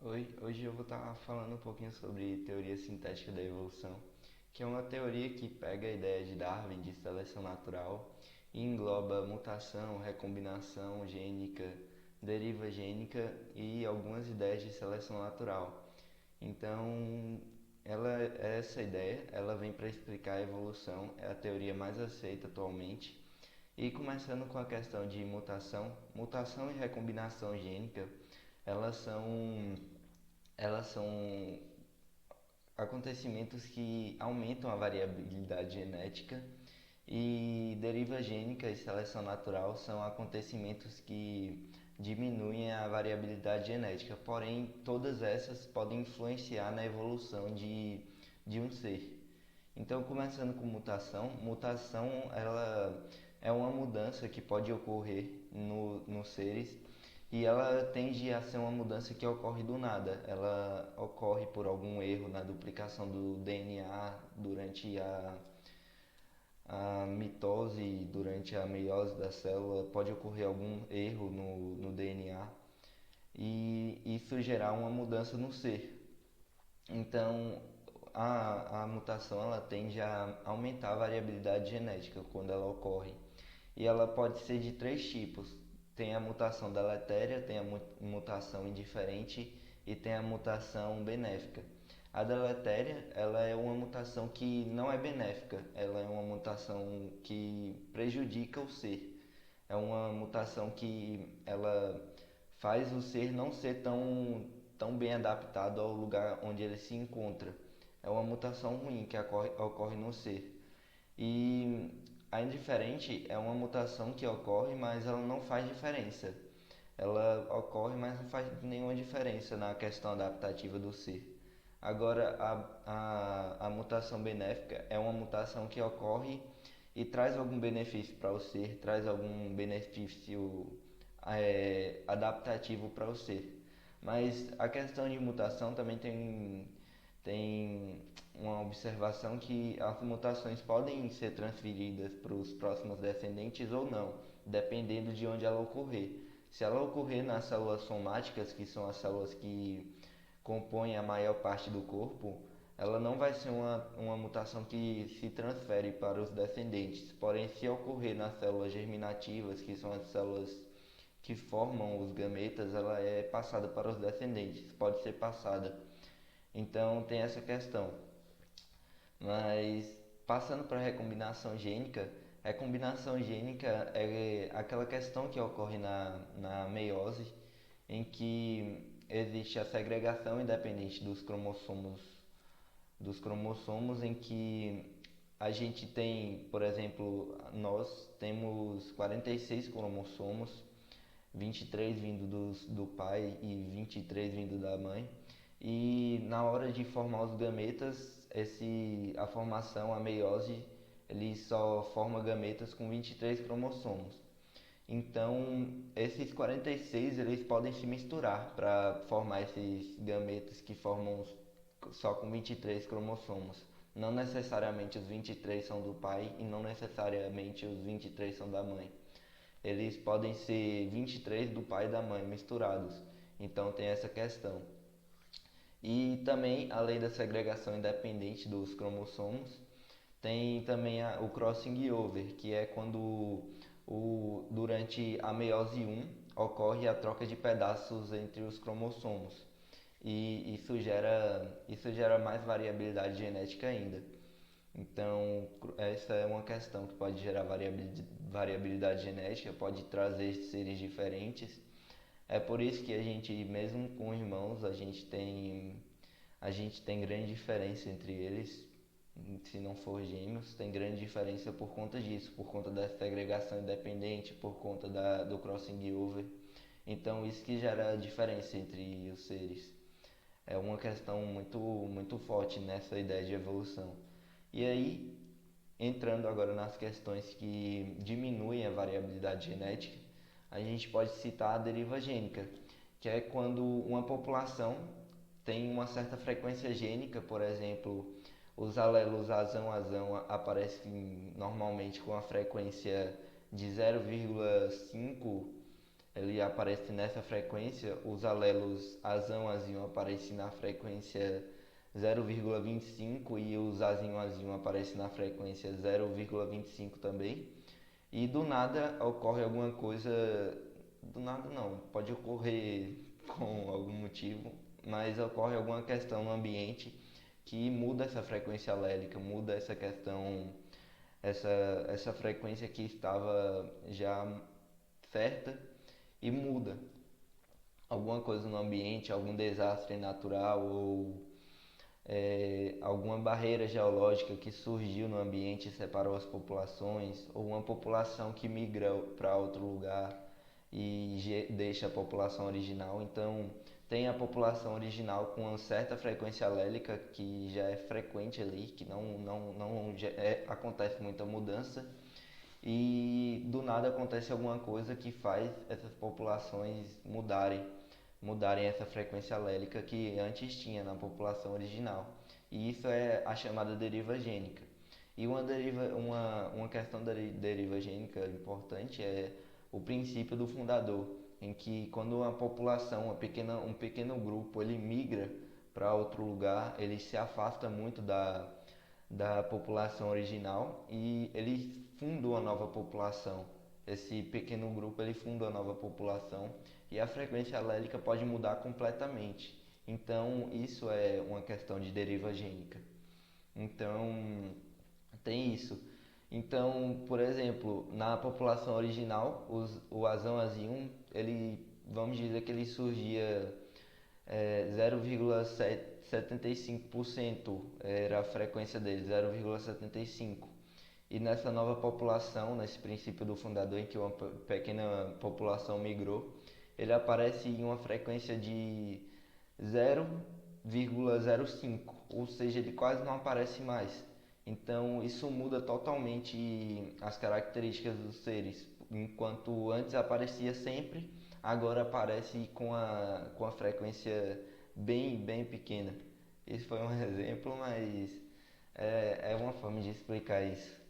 Hoje eu vou estar falando um pouquinho sobre teoria sintética da evolução, que é uma teoria que pega a ideia de Darwin de seleção natural e engloba mutação, recombinação gênica, deriva gênica e algumas ideias de seleção natural. Então, essa ideia, ela vem para explicar a evolução, é a teoria mais aceita atualmente. E começando com a questão de mutação e recombinação gênica, elas são elas são acontecimentos que aumentam a variabilidade genética e deriva gênica e seleção natural são acontecimentos que diminuem a variabilidade genética, porém todas essas podem influenciar na evolução de um ser. Então, começando com mutação ela é uma mudança que pode ocorrer nos seres e ela tende a ser uma mudança que ocorre do nada. Ela ocorre por algum erro na duplicação do DNA durante a mitose, durante a meiose da célula, pode ocorrer algum erro no DNA e isso gerar uma mudança no ser. Então, a mutação ela tende a aumentar a variabilidade genética quando ela ocorre. E ela pode ser de três tipos. Tem a mutação deletéria, tem a mutação indiferente e tem a mutação benéfica. A deletéria, ela é uma mutação que não é benéfica, ela é uma mutação que prejudica o ser. É uma mutação que ela faz o ser não ser tão bem adaptado ao lugar onde ele se encontra. É uma mutação ruim que ocorre no ser. E a indiferente é uma mutação que ocorre, mas ela não faz diferença. Ela ocorre, mas não faz nenhuma diferença na questão adaptativa do ser. Agora, a mutação benéfica é uma mutação que ocorre e traz algum benefício para o ser, traz algum benefício adaptativo para o ser. Mas a questão de mutação também tem uma observação que as mutações podem ser transferidas para os próximos descendentes ou não, dependendo de onde ela ocorrer. Se ela ocorrer nas células somáticas, que são as células que compõem a maior parte do corpo, ela não vai ser uma mutação que se transfere para os descendentes. Porém, se ocorrer nas células germinativas, que são as células que formam os gametas, ela é passada para os descendentes, pode ser passada. Então tem essa questão. Mas passando para a recombinação gênica é aquela questão que ocorre na meiose, em que existe a segregação independente dos cromossomos em que a gente tem, por exemplo, nós temos 46 cromossomos, 23 vindo do pai e 23 vindo da mãe. E na hora de formar os gametas, a formação, a meiose, ele só forma gametas com 23 cromossomos. Então, esses 46 eles podem se misturar para formar esses gametas que formam só com 23 cromossomos. Não necessariamente os 23 são do pai e não necessariamente os 23 são da mãe. Eles podem ser 23 do pai e da mãe misturados. Então tem essa questão. E também, além da segregação independente dos cromossomos, tem também o crossing over, que é quando durante a meiose 1 ocorre a troca de pedaços entre os cromossomos. E isso gera mais variabilidade genética ainda. Então, essa é uma questão que pode gerar variabilidade genética, pode trazer seres diferentes. É por isso que a gente, mesmo com irmãos, a gente tem grande diferença entre eles. Se não for gêmeos, tem grande diferença por conta disso, por conta da segregação independente, por conta do crossing over. Então, isso que gera diferença entre os seres. É uma questão muito, muito forte nessa ideia de evolução. E aí, entrando agora nas questões que diminuem a variabilidade genética, a gente pode citar a deriva gênica, que é quando uma população tem uma certa frequência gênica, por exemplo, os alelos azão aparecem normalmente com a frequência de 0,5 ele aparece nessa frequência, os alelos azão, azinho aparecem na frequência 0,25 e os azinho, azinho aparecem na frequência 0,25 também. E do nada ocorre alguma coisa, do nada não, pode ocorrer com algum motivo, mas ocorre alguma questão no ambiente que muda essa frequência alélica, muda essa questão, essa, essa frequência que estava já certa e muda alguma coisa no ambiente, algum desastre natural ou alguma barreira geológica que surgiu no ambiente e separou as populações, ou uma população que migra para outro lugar e deixa a população original. Então, tem a população original com uma certa frequência alélica que já é frequente ali, que não acontece muita mudança, e do nada acontece alguma coisa que faz essas populações mudarem essa frequência alélica que antes tinha na população original. E isso é a chamada deriva gênica. E uma questão da deriva gênica importante é o princípio do fundador, em que quando uma população, um pequeno grupo, ele migra para outro lugar, ele se afasta muito da população original e ele funda uma nova população. Esse pequeno grupo ele funda uma nova população e a frequência alélica pode mudar completamente. Então, isso é uma questão de deriva gênica. Então, tem isso. Então, por exemplo, na população original, o azão azinho, ele, vamos dizer que ele surgia 0,75% era a frequência dele, 0,75. E nessa nova população, nesse princípio do fundador, em que uma pequena população migrou, ele aparece em uma frequência de 0,05, ou seja, ele quase não aparece mais. Então, isso muda totalmente as características dos seres. Enquanto antes aparecia sempre, agora aparece com a frequência bem pequena. Esse foi um exemplo, mas é uma forma de explicar isso.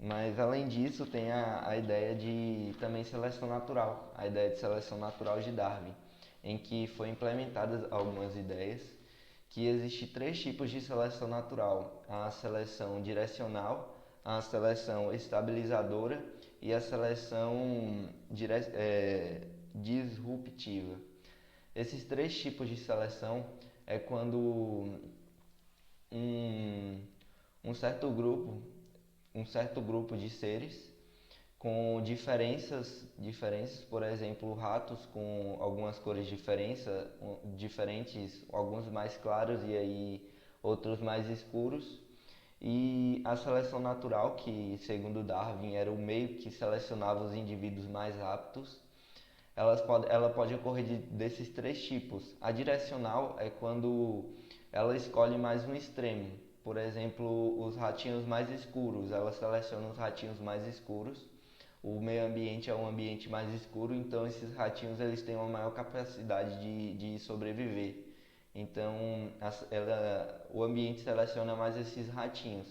Mas além disso, tem a ideia de também seleção natural, a ideia de seleção natural de Darwin, em que foi implementadas algumas ideias que existe três tipos de seleção natural: a seleção direcional, a seleção estabilizadora e a seleção disruptiva. Esses três tipos de seleção é quando um, um certo grupo um certo grupo de seres com diferenças, por exemplo, ratos com algumas cores diferentes, alguns mais claros e aí outros mais escuros. E a seleção natural, que segundo Darwin era o meio que selecionava os indivíduos mais aptos, ela pode ocorrer desses três tipos. A direcional é quando ela escolhe mais um extremo. Por exemplo, os ratinhos mais escuros, ela seleciona os ratinhos mais escuros. O meio ambiente é um ambiente mais escuro, então esses ratinhos eles têm uma maior capacidade de sobreviver. Então, o ambiente seleciona mais esses ratinhos.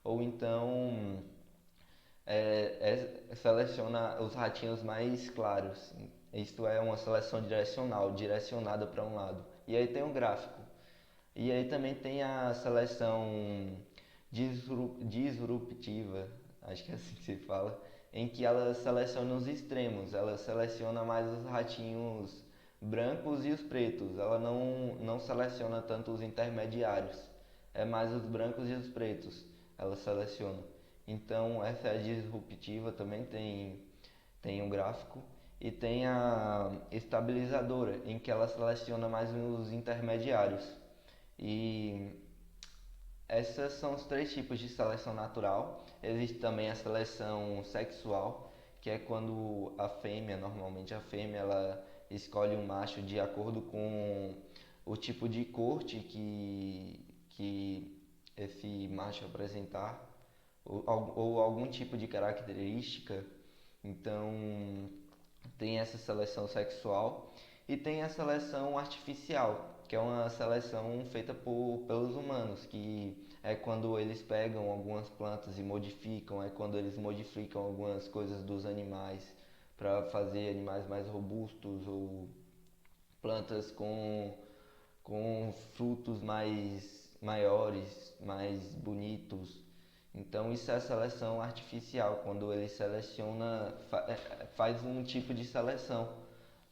Ou então, seleciona os ratinhos mais claros. Isto é uma seleção direcional, direcionada para um lado. E aí tem um gráfico. E aí também tem a seleção disruptiva, acho que é assim que se fala, em que ela seleciona os extremos, ela seleciona mais os ratinhos brancos e os pretos, ela não seleciona tanto os intermediários, é mais os brancos e os pretos, ela seleciona. Então essa é a disruptiva, também tem um gráfico. E tem a estabilizadora, em que ela seleciona mais os intermediários. E esses são os três tipos de seleção natural. Existe também a seleção sexual, que é quando normalmente a fêmea, ela escolhe um macho de acordo com o tipo de corte que esse macho apresentar, ou algum tipo de característica. Então, tem essa seleção sexual e tem a seleção artificial, que é uma seleção feita pelos humanos, que é quando eles pegam algumas plantas e modificam, é quando eles modificam algumas coisas dos animais para fazer animais mais robustos ou plantas com frutos mais maiores, mais bonitos. Então isso é seleção artificial, quando ele faz um tipo de seleção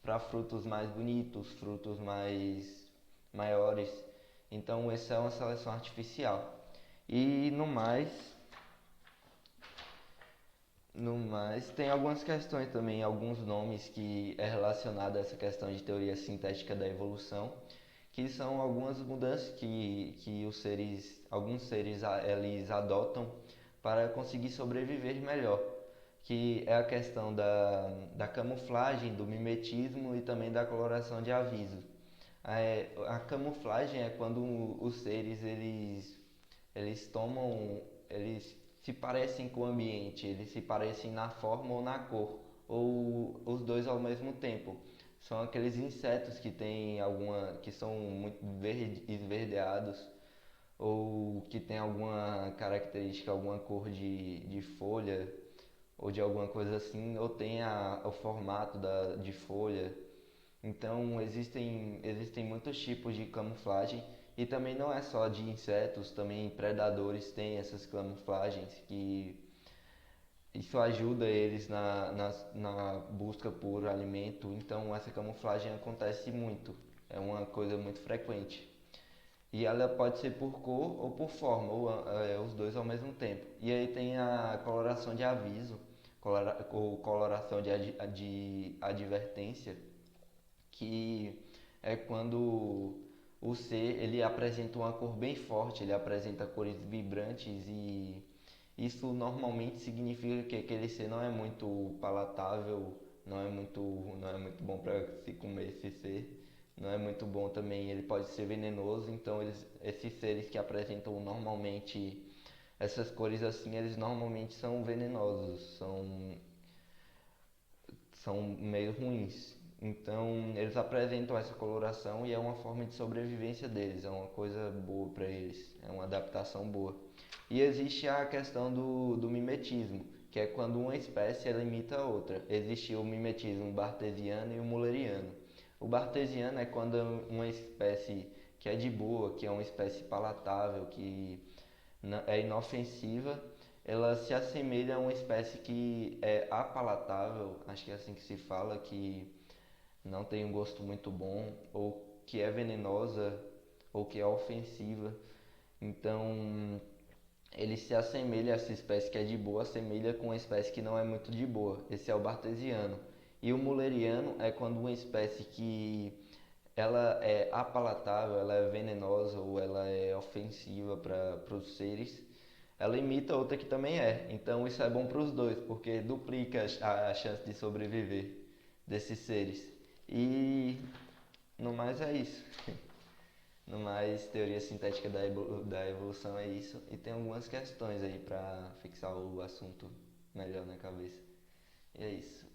para frutos mais bonitos, frutos mais maiores. Então essa é uma seleção artificial. E no mais tem algumas questões também, alguns nomes que é relacionado a essa questão de teoria sintética da evolução, que são algumas mudanças que alguns seres eles adotam para conseguir sobreviver melhor, que é a questão da camuflagem, do mimetismo e também da coloração de aviso. A camuflagem é quando os seres eles se parecem com o ambiente, eles se parecem na forma ou na cor, ou os dois ao mesmo tempo. São aqueles insetos que são muito esverdeados, ou que tem alguma característica, alguma cor de folha, ou de alguma coisa assim, ou tem o formato de folha. Então existem muitos tipos de camuflagem e também não é só de insetos, também predadores têm essas camuflagens que isso ajuda eles na busca por alimento. Então essa camuflagem acontece muito, é uma coisa muito frequente. E ela pode ser por cor ou por forma, ou os dois ao mesmo tempo. E aí tem a coloração de aviso, ou coloração de advertência, que é quando o ser ele apresenta uma cor bem forte, ele apresenta cores vibrantes e isso normalmente significa que aquele ser não é muito palatável, não é muito bom para se comer esse ser. Não é muito bom também, ele pode ser venenoso, então esses seres que apresentam normalmente essas cores assim, eles normalmente são venenosos, são meio ruins. Então, eles apresentam essa coloração e é uma forma de sobrevivência deles, é uma coisa boa para eles, é uma adaptação boa. E existe a questão do mimetismo, que é quando uma espécie ela imita a outra. Existe o mimetismo bartesiano e o mulleriano. O bartesiano é quando uma espécie que é de boa, que é uma espécie palatável, que é inofensiva, ela se assemelha a uma espécie que é apalatável, acho que é assim que se fala, que não tem um gosto muito bom, ou que é venenosa, ou que é ofensiva. Então, ele se assemelha, essa espécie que é de boa, assemelha com uma espécie que não é muito de boa. Esse é o bartesiano. E o mulleriano é quando uma espécie que ela é apalatável, ela é venenosa ou ela é ofensiva para os seres, ela imita outra que também é. Então isso é bom para os dois, porque duplica a chance de sobreviver desses seres. E no mais é isso. No mais, teoria sintética da evolução é isso. E tem algumas questões aí para fixar o assunto melhor na cabeça. E é isso.